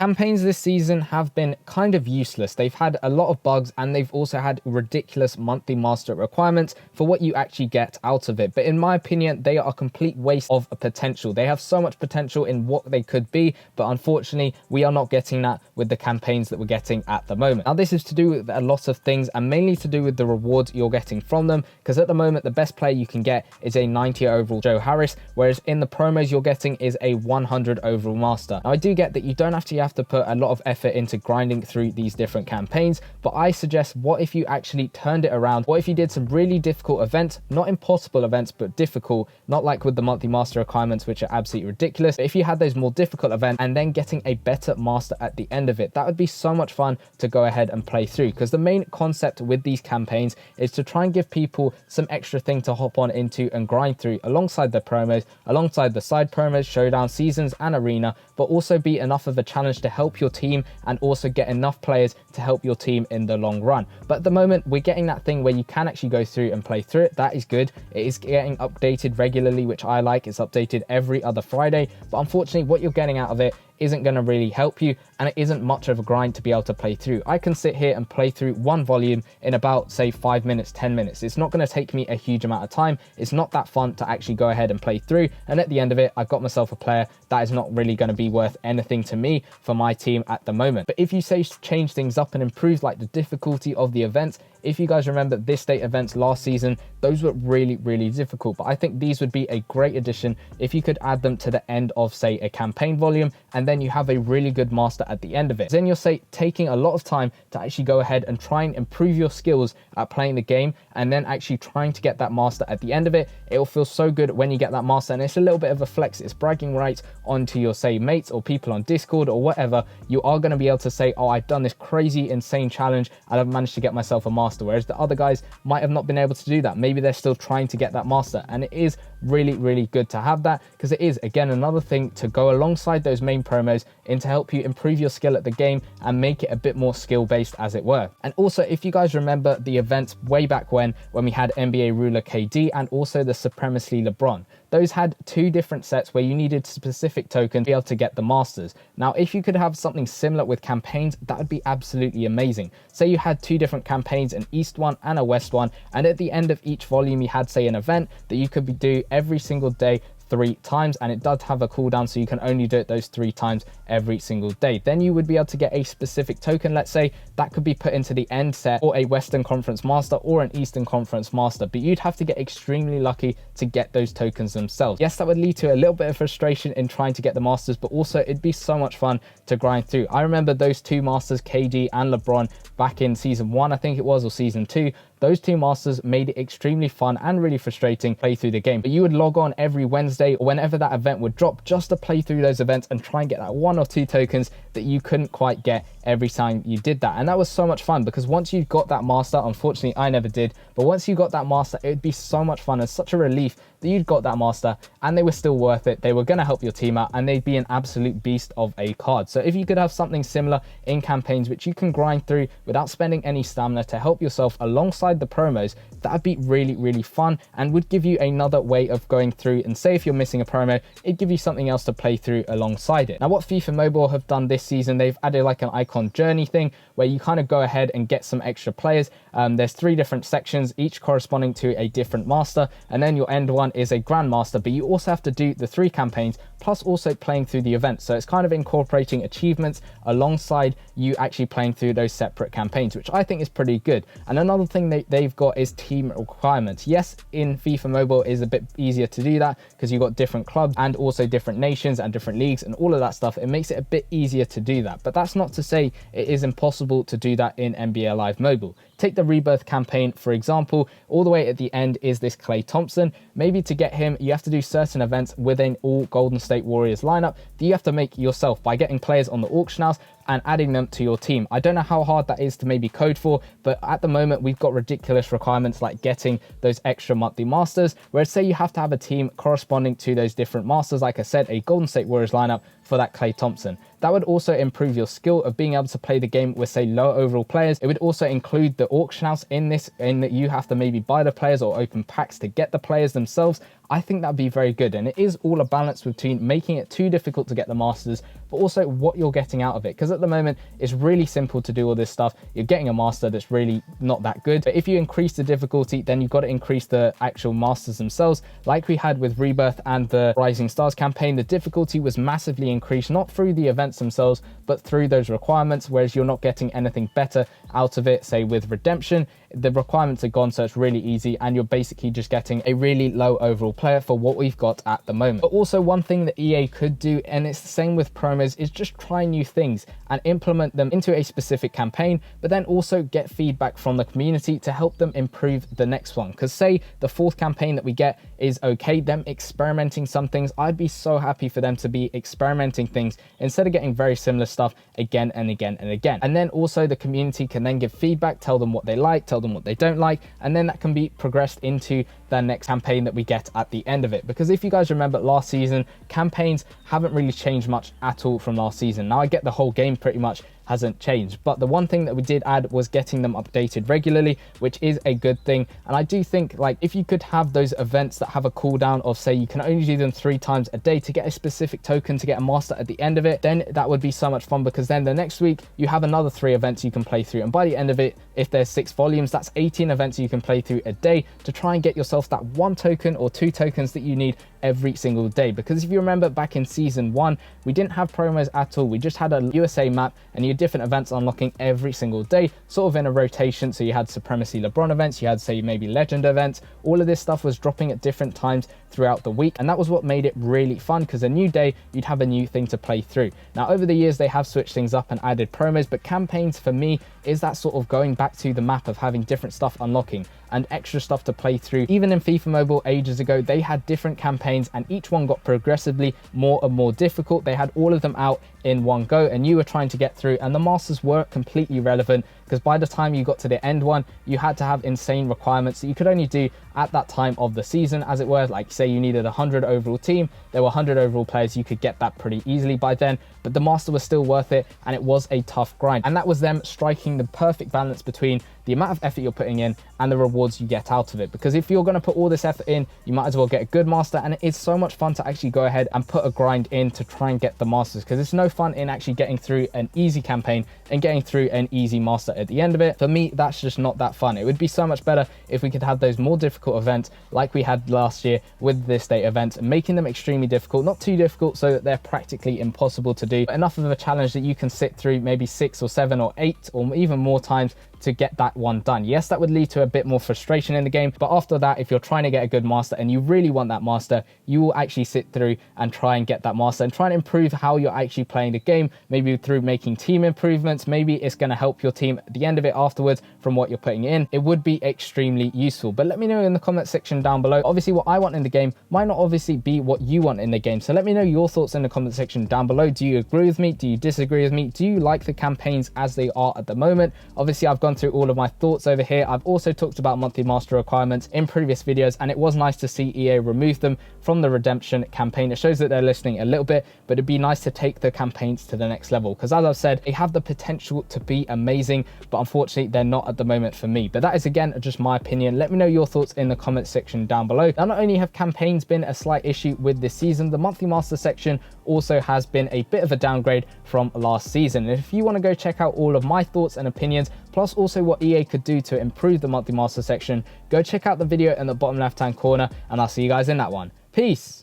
Campaigns this season have been kind of useless. They've had a lot of bugs and they've also had ridiculous monthly master requirements for what you actually get out of it. But in my opinion, they are a complete waste of potential. They have so much potential in what they could be, but unfortunately, we are not getting that with the campaigns that we're getting at the moment. Now, this is to do with a lot of things and mainly to do with the rewards you're getting from them, because at the moment, the best player you can get is a 90 overall Joe Harris, whereas in the promos you're getting is a 100 overall master. Now, I do get that you don't have to put a lot of effort into grinding through these different campaigns, but I suggest, what if you actually turned it around? What if you did some really difficult events, not impossible events, but difficult, not like with the monthly master requirements, which are absolutely ridiculous. But if you had those more difficult events and then getting a better master at the end of it, that would be so much fun to go ahead and play through, because the main concept with these campaigns is to try and give people some extra thing to hop on into and grind through alongside the promos, alongside the side promos, showdown, seasons and arena, but also be enough of a challenge to help your team and also get enough players to help your team in the long run. But at the moment, we're getting that thing where you can actually go through and play through it. That is good. It is getting updated regularly, which I like. It's updated every other Friday, but unfortunately what you're getting out of it isn't going to really help you, and it isn't much of a grind to be able to play through. I can sit here and play through one volume in about, say, 5 minutes, 10 minutes. It's not going to take me a huge amount of time. It's not that fun to actually go ahead and play through, and at the end of it, I've got myself a player that is not really going to be worth anything to me for my team at the moment. But if you say change things up and improve like the difficulty of the events, if you guys remember this state events last season, those were really difficult, but I think these would be a great addition if you could add them to the end of, say, a campaign volume, and then you have a really good master at the end of it. Then you're, say, taking a lot of time to actually go ahead and try and improve your skills at playing the game, and then actually trying to get that master at the end of it. It'll feel so good when you get that master, and it's a little bit of a flex. It's bragging rights onto your, say, mates or people on Discord or whatever. You are going to be able to say, oh, I've done this crazy insane challenge and I've managed to get myself a master, whereas the other guys might have not been able to do that. Maybe they're still trying to get that master, and it is really good to have that, because it is, again, another thing to go alongside those main promos and to help you improve your skill at the game and make it a bit more skill based, as it were. And also, if you guys remember the events way back when we had NBA ruler KD and also the supremacy LeBron, those had two different sets where you needed specific tokens to be able to get the masters. Now, if you could have something similar with campaigns, that would be absolutely amazing. Say you had two different campaigns, an East one and a West one, and at the end of each volume you had, say, an event that you could do every single day 3 times, and it does have a cooldown, so you can only do it those 3 times every single day. Then you would be able to get a specific token, let's say, that could be put into the end set or a Western Conference Master or an Eastern Conference Master, but you'd have to get extremely lucky to get those tokens themselves. Yes, that would lead to a little bit of frustration in trying to get the Masters, but also it'd be so much fun to grind through. I remember those 2 Masters, KD and LeBron, back in season 1, I think it was, or season 2. Those 2 masters made it extremely fun and really frustrating to play through the game. But you would log on every Wednesday or whenever that event would drop just to play through those events and try and get that 1 or 2 tokens that you couldn't quite get every time you did that. And that was so much fun, because once you got that master, unfortunately I never did, but once you got that master, it would be so much fun and such a relief that you'd got that master and they were still worth it. They were going to help your team out and they'd be an absolute beast of a card. So if you could have something similar in campaigns which you can grind through without spending any stamina to help yourself alongside the promos, that'd be really fun and would give you another way of going through. And say if you're missing a promo, it'd give you something else to play through alongside it. Now, what FIFA Mobile have done this season, they've added like an icon journey thing where you kind of go ahead and get some extra players. There's 3 different sections, each corresponding to a different master, and then your end one is a grandmaster, but you also have to do the 3 campaigns plus also playing through the events. So it's kind of incorporating achievements alongside you actually playing through those separate campaigns, which I think is pretty good. And another thing they've got is team requirements. Yes, in FIFA Mobile is a bit easier to do that because you've got different clubs and also different nations and different leagues and all of that stuff. It makes it a bit easier to do that, but that's not to say it is impossible to do that in NBA Live Mobile. Take the Rebirth campaign, for example. All the way at the end is this Klay Thompson. Maybe to get him, you have to do certain events within all Golden State Warriors lineup that you have to make yourself by getting players on the auction house and adding them to your team. I don't know how hard that is to maybe code for, but at the moment we've got ridiculous requirements like getting those extra monthly masters, whereas say you have to have a team corresponding to those different masters, like I said, a Golden State Warriors lineup for that Klay Thompson. That would also improve your skill of being able to play the game with, say, lower overall players. It would also include the auction house in this, in that you have to maybe buy the players or open packs to get the players themselves. I think that'd be very good, and it is all a balance between making it too difficult to get the masters, but also what you're getting out of it. Because at the moment, it's really simple to do all this stuff. You're getting a master that's really not that good. But if you increase the difficulty, then you've got to increase the actual masters themselves. Like we had with Rebirth and the Rising Stars campaign, the difficulty was massively increased, not through the events themselves, but through those requirements, whereas you're not getting anything better out of it. Say with Redemption, the requirements are gone, so it's really easy, and you're basically just getting a really low overall player for what we've got at the moment. But also one thing that EA could do, and it's the same with promos, is just try new things and implement them into a specific campaign, but then also get feedback from the community to help them improve the next one. Because say the 4th campaign that we get is okay, them experimenting some things, I'd be so happy for them to be experimenting things instead of getting very similar stuff again and again and again. And then also the community can then give feedback, tell them what they like, tell them what they don't like, and then that can be progressed into the next campaign that we get at the end of it. Because if you guys remember last season, campaigns haven't really changed much at all from last season. Now I get the whole game pretty much hasn't changed, but the one thing that we did add was getting them updated regularly, which is a good thing. And I do think, like, if you could have those events that have a cooldown of, say, you can only do them 3 times a day to get a specific token to get a master at the end of it, then that would be so much fun, because then the next week you have another 3 events you can play through, and by the end of it, if there's 6 volumes, that's 18 events you can play through a day to try and get yourself that 1 token or 2 tokens that you need every single day. Because if you remember back in season 1, we didn't have promos at all. We just had a USA map, and you had different events unlocking every single day, sort of in a rotation. So you had Supremacy LeBron events, you had, say, maybe Legend events. All of this stuff was dropping at different times throughout the week, and that was what made it really fun, because a new day you'd have a new thing to play through. Now over the years they have switched things up and added promos, but campaigns for me is that sort of going back to the map of having different stuff unlocking and extra stuff to play through. Even in FIFA Mobile ages ago, they had different campaigns, and each one got progressively more and more difficult. They had all of them out in one go, and you were trying to get through, and the masters were completely relevant, because by the time you got to the end one, you had to have insane requirements that you could only do at that time of the season, as it were. Like, say you needed a 100 overall team, there were 100 overall players, you could get that pretty easily by then, but the master was still worth it, and it was a tough grind. And that was them striking the perfect balance between the amount of effort you're putting in and the rewards you get out of it. Because if you're going to put all this effort in, you might as well get a good master, and it is so much fun to actually go ahead and put a grind in to try and get the masters, because it's no fun in actually getting through an easy campaign and getting through an easy master at the end of it. For me, that's just not that fun. It would be so much better if we could have those more difficult events like we had last year with this day events, and making them extremely difficult, not too difficult so that they're practically impossible to do, but enough of a challenge that you can sit through maybe 6 or 7 or 8 or even more times to get that one done. Yes, that would lead to a bit more frustration in the game, but after that, if you're trying to get a good master and you really want that master, you will actually sit through and try and get that master and try and improve how you're actually playing the game, maybe through making team improvements. Maybe it's going to help your team at the end of it afterwards from what you're putting in. It would be extremely useful. But let me know in the comment section down below. Obviously what I want in the game might not obviously be what you want in the game, so let me know your thoughts in the comment section down below. Do you agree with me? Do you disagree with me? Do you like the campaigns as they are at the moment? Obviously I've gone through all of my thoughts over here. I've also talked about monthly master requirements in previous videos, and it was nice to see EA remove them from the Redemption campaign. It shows that they're listening a little bit, but it'd be nice to take the campaigns to the next level, because as I've said, they have the potential to be amazing, but unfortunately they're not at the moment for me. But that is again just my opinion. Let me know your thoughts in the comment section down below. Now, not only have campaigns been a slight issue with this season, the monthly master section also has been a bit of a downgrade from last season. And if you want to go check out all of my thoughts and opinions, plus also what EA could do to improve the monthly master section, go check out the video in the bottom left hand corner, and I'll see you guys in that one. Peace.